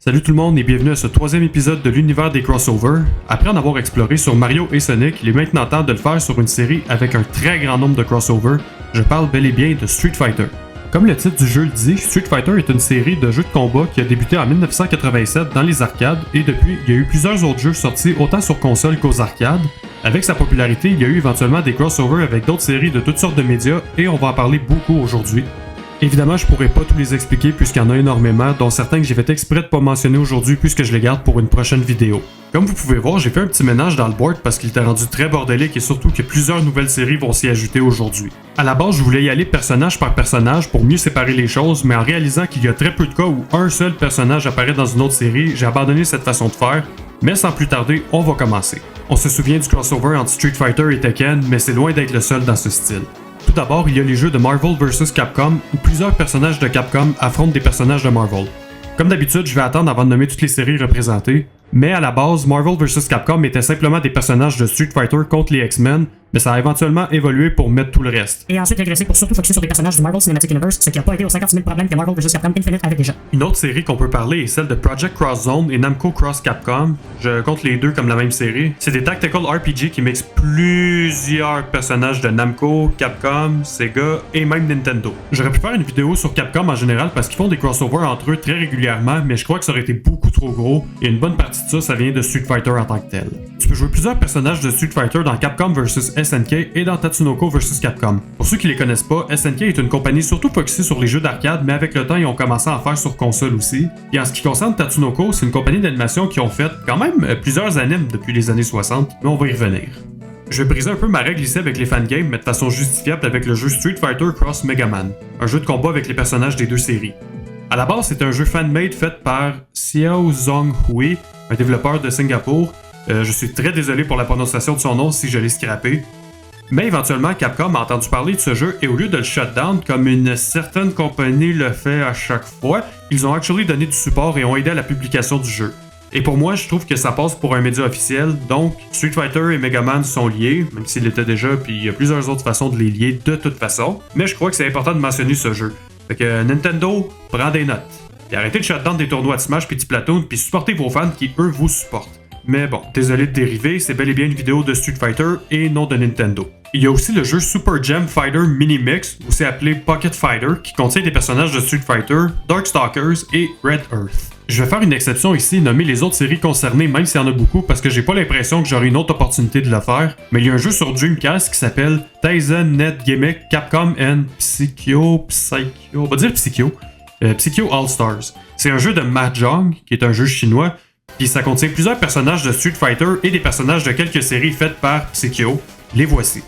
Salut tout le monde et bienvenue à ce troisième épisode de l'univers des crossovers. Après en avoir exploré sur Mario et Sonic, il est maintenant temps de le faire sur une série avec un très grand nombre de crossovers. Je parle bel et bien de Street Fighter. Comme le titre du jeu le dit, Street Fighter est une série de jeux de combat qui a débuté en 1987 dans les arcades et depuis, il y a eu plusieurs autres jeux sortis autant sur console qu'aux arcades. Avec sa popularité, il y a eu éventuellement des crossovers avec d'autres séries de toutes sortes de médias et on va en parler beaucoup aujourd'hui. Évidemment, je pourrais pas tous les expliquer puisqu'il y en a énormément, dont certains que j'ai fait exprès de pas mentionner aujourd'hui puisque je les garde pour une prochaine vidéo. Comme vous pouvez voir, j'ai fait un petit ménage dans le board parce qu'il était rendu très bordélique et surtout que plusieurs nouvelles séries vont s'y ajouter aujourd'hui. À la base, je voulais y aller personnage par personnage pour mieux séparer les choses, mais en réalisant qu'il y a très peu de cas où un seul personnage apparaît dans une autre série, j'ai abandonné cette façon de faire, mais sans plus tarder, on va commencer. On se souvient du crossover entre Street Fighter et Tekken, mais c'est loin d'être le seul dans ce style. Tout d'abord, il y a les jeux de Marvel vs Capcom où plusieurs personnages de Capcom affrontent des personnages de Marvel. Comme d'habitude, je vais attendre avant de nommer toutes les séries représentées, mais à la base, Marvel vs Capcom était simplement des personnages de Street Fighter contre les X-Men, mais ça a éventuellement évolué pour mettre tout le reste. Et ensuite régressé pour surtout focuser sur des personnages du Marvel Cinematic Universe, ce qui n'a pas aidé aux 50 000 problèmes que Marvel vs Capcom Infinite avait déjà. Une autre série qu'on peut parler est celle de Project Cross Zone et Namco Cross Capcom. Je compte les deux comme la même série. C'est des tactical RPG qui mixent plusieurs personnages de Namco, Capcom, Sega et même Nintendo. J'aurais pu faire une vidéo sur Capcom en général parce qu'ils font des crossovers entre eux très régulièrement, mais je crois que ça aurait été beaucoup trop gros et une bonne partie de ça vient de Street Fighter en tant que tel. Tu peux jouer plusieurs personnages de Street Fighter dans Capcom vs SNK et dans Tatsunoko vs Capcom. Pour ceux qui les connaissent pas, SNK est une compagnie surtout focusée sur les jeux d'arcade, mais avec le temps ils ont commencé à en faire sur console aussi. Et en ce qui concerne Tatsunoko, c'est une compagnie d'animation qui ont fait quand même plusieurs animes depuis les années 60, mais on va y revenir. Je vais briser un peu ma règle ici avec les fangames, mais de façon justifiable avec le jeu Street Fighter Cross Mega Man, un jeu de combat avec les personnages des deux séries. À la base, c'est un jeu fan-made fait par Xiao Zhonghui, un développeur de Singapour. Je suis très désolé pour la prononciation de son nom si je l'ai scrappé. Mais éventuellement, Capcom a entendu parler de ce jeu et au lieu de le shutdown comme une certaine compagnie le fait à chaque fois, ils ont actually donné du support et ont aidé à la publication du jeu. Et pour moi, je trouve que ça passe pour un média officiel, donc Street Fighter et Mega Man sont liés, même s'ils l'étaient déjà, puis il y a plusieurs autres façons de les lier de toute façon. Mais je crois que c'est important de mentionner ce jeu. Fait que Nintendo, prend des notes. Et arrêtez de shutdown des tournois de Smash puis de Splatoon, puis supportez vos fans qui, eux, vous supportent. Mais bon, désolé de dériver, c'est bel et bien une vidéo de Street Fighter et non de Nintendo. Il y a aussi le jeu Super Gem Fighter Mini Mix, aussi appelé Pocket Fighter, qui contient des personnages de Street Fighter, Darkstalkers et Red Earth. Je vais faire une exception ici et nommer les autres séries concernées, même s'il y en a beaucoup, parce que j'ai pas l'impression que j'aurai une autre opportunité de le faire. Mais il y a un jeu sur Dreamcast qui s'appelle Tizen Net Gimmick Capcom and Psycho, on va dire Psycho All Stars. C'est un jeu de Mahjong, qui est un jeu chinois, puis ça contient plusieurs personnages de Street Fighter et des personnages de quelques séries faites par Psycho. Les voici.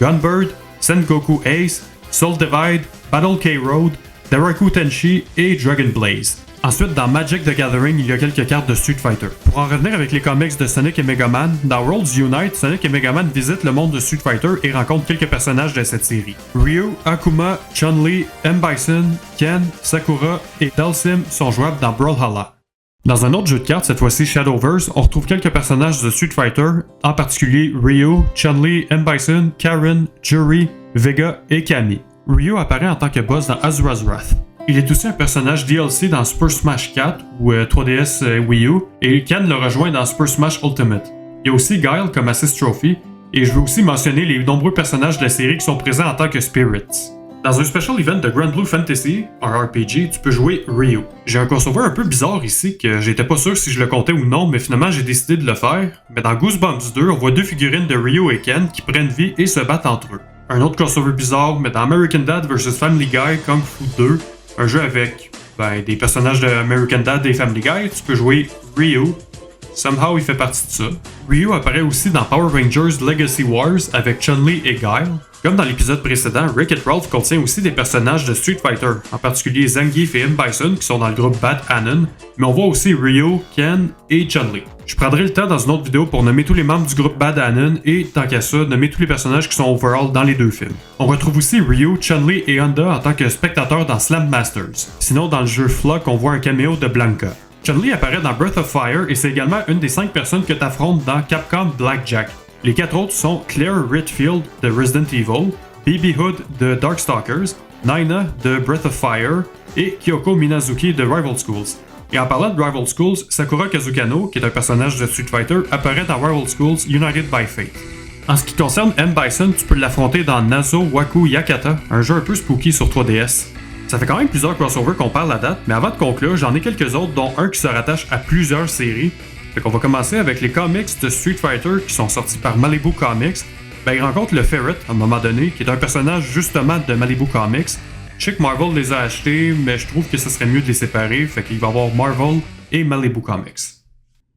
Gunbird, Sengoku Ace, Soul Divide, Battle K-Road, Daraku Tenshi et Dragon Blaze. Ensuite, dans Magic the Gathering, il y a quelques cartes de Street Fighter. Pour en revenir avec les comics de Sonic et Mega Man, dans Worlds Unite, Sonic et Mega Man visitent le monde de Street Fighter et rencontrent quelques personnages de cette série. Ryu, Akuma, Chun-Li, M. Bison, Ken, Sakura et Dhalsim sont jouables dans Brawlhalla. Dans un autre jeu de cartes, cette fois-ci Shadowverse, on retrouve quelques personnages de Street Fighter, en particulier Ryu, Chun-Li, M. Bison, Karen, Juri, Vega et Cammy. Ryu apparaît en tant que boss dans Asura's Wrath. Il est aussi un personnage DLC dans Super Smash 4 ou 3DS Wii U, et Ken le rejoint dans Super Smash Ultimate. Il y a aussi Guile comme Assist Trophy, et je veux aussi mentionner les nombreux personnages de la série qui sont présents en tant que Spirits. Dans un special event de Grand Blue Fantasy, un RPG, tu peux jouer Ryu. J'ai un crossover un peu bizarre ici que j'étais pas sûr si je le comptais ou non, mais finalement j'ai décidé de le faire. Mais dans Goosebumps 2, on voit deux figurines de Ryu et Ken qui prennent vie et se battent entre eux. Un autre crossover bizarre, mais dans American Dad vs Family Guy Kung Fu 2, un jeu avec des personnages de American Dad et Family Guy, tu peux jouer Ryu. Somehow il fait partie de ça. Ryu apparaît aussi dans Power Rangers Legacy Wars avec Chun-Li et Guile. Comme dans l'épisode précédent, Wreck-It Ralph contient aussi des personnages de Street Fighter, en particulier Zangief et M. Bison qui sont dans le groupe Bad Anon, mais on voit aussi Ryu, Ken et Chun-Li. Je prendrai le temps dans une autre vidéo pour nommer tous les membres du groupe Bad Anon et, tant qu'à ça, nommer tous les personnages qui sont overall dans les deux films. On retrouve aussi Ryu, Chun-Li et Honda en tant que spectateurs dans Slam Masters. Sinon, dans le jeu Flock, on voit un caméo de Blanka. Chun-Li apparaît dans Breath of Fire et c'est également une des 5 personnes que tu affrontes dans Capcom Blackjack. Les 4 autres sont Claire Redfield de Resident Evil, Baby Hood de Darkstalkers, Naina de Breath of Fire et Kyoko Minazuki de Rival Schools. Et en parlant de Rival Schools, Sakura Kazukano, qui est un personnage de Street Fighter, apparaît dans Rival Schools United by Fate. En ce qui concerne M. Bison, tu peux l'affronter dans Nazo Waku Yakata, un jeu un peu spooky sur 3DS. Ça fait quand même plusieurs crossovers qu'on parle à date, mais avant de conclure, j'en ai quelques autres, dont un qui se rattache à plusieurs séries. Fait qu'on va commencer avec les comics de Street Fighter qui sont sortis par Malibu Comics. Ben, il rencontre le Ferret à un moment donné, qui est un personnage justement de Malibu Comics. Je sais que Marvel les a achetés, mais je trouve que ce serait mieux de les séparer, fait qu'il va y avoir Marvel et Malibu Comics.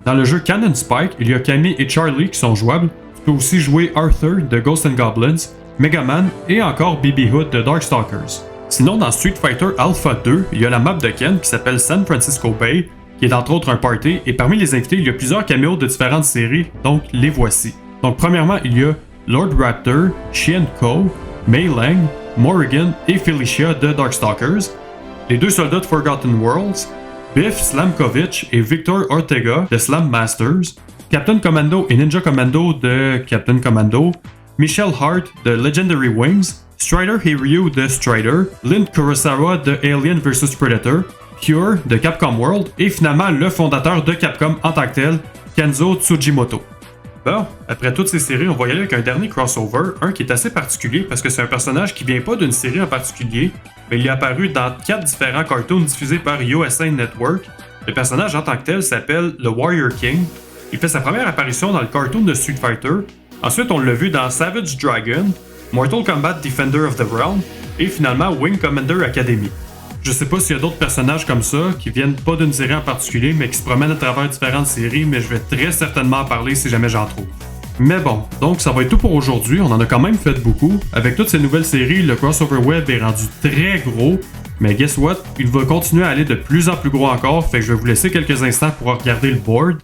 Dans le jeu Cannon Spike, il y a Cammy et Charlie qui sont jouables. Tu peux aussi jouer Arthur de Ghosts and Goblins, Mega Man et encore BB Hood de Darkstalkers. Sinon, dans Street Fighter Alpha 2, il y a la map de Ken qui s'appelle San Francisco Bay, qui est entre autres un party, et parmi les invités, il y a plusieurs caméos de différentes séries, donc les voici. Donc premièrement, il y a Lord Raptor, Chien Ko, Mei Lang, Morrigan et Felicia de Darkstalkers, les deux soldats de Forgotten Worlds, Biff Slamkovich et Victor Ortega de Slam Masters, Captain Commando et Ninja Commando de Captain Commando, Michelle Hart de Legendary Wings, Strider Hiryu de Strider, Lynn Kurosawa de Alien vs Predator, Cure de Capcom World et finalement le fondateur de Capcom en tant que tel, Kenzo Tsujimoto. Bon, après toutes ces séries, on va y aller avec un dernier crossover, un qui est assez particulier parce que c'est un personnage qui vient pas d'une série en particulier, mais il est apparu dans 4 différents cartoons diffusés par USA Network. Le personnage en tant que tel s'appelle le Warrior King. Il fait sa première apparition dans le cartoon de Street Fighter. Ensuite, on l'a vu dans Savage Dragon, Mortal Kombat Defender of the Realm et finalement Wing Commander Academy. Je sais pas s'il y a d'autres personnages comme ça qui viennent pas d'une série en particulier mais qui se promènent à travers différentes séries, mais je vais très certainement en parler si jamais j'en trouve. Mais bon, donc ça va être tout pour aujourd'hui, on en a quand même fait beaucoup. Avec toutes ces nouvelles séries, le crossover web est rendu très gros, mais guess what? Il va continuer à aller de plus en plus gros encore, fait que je vais vous laisser quelques instants pour regarder le board.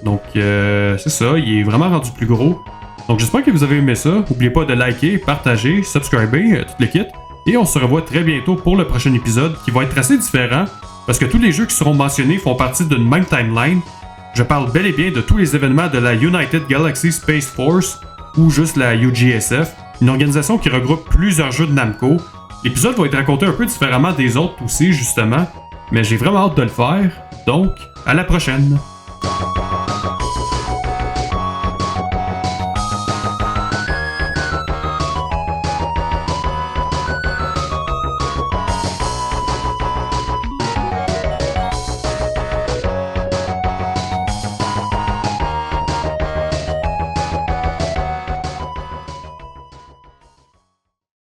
Donc, c'est ça, il est vraiment rendu plus gros. Donc, j'espère que vous avez aimé ça. N'oubliez pas de liker, partager, subscriber, tout le kit. Et on se revoit très bientôt pour le prochain épisode qui va être assez différent parce que tous les jeux qui seront mentionnés font partie d'une même timeline. Je parle bel et bien de tous les événements de la United Galaxy Space Force ou juste la UGSF, une organisation qui regroupe plusieurs jeux de Namco. L'épisode va être raconté un peu différemment des autres aussi, justement, mais j'ai vraiment hâte de le faire. Donc, à la prochaine!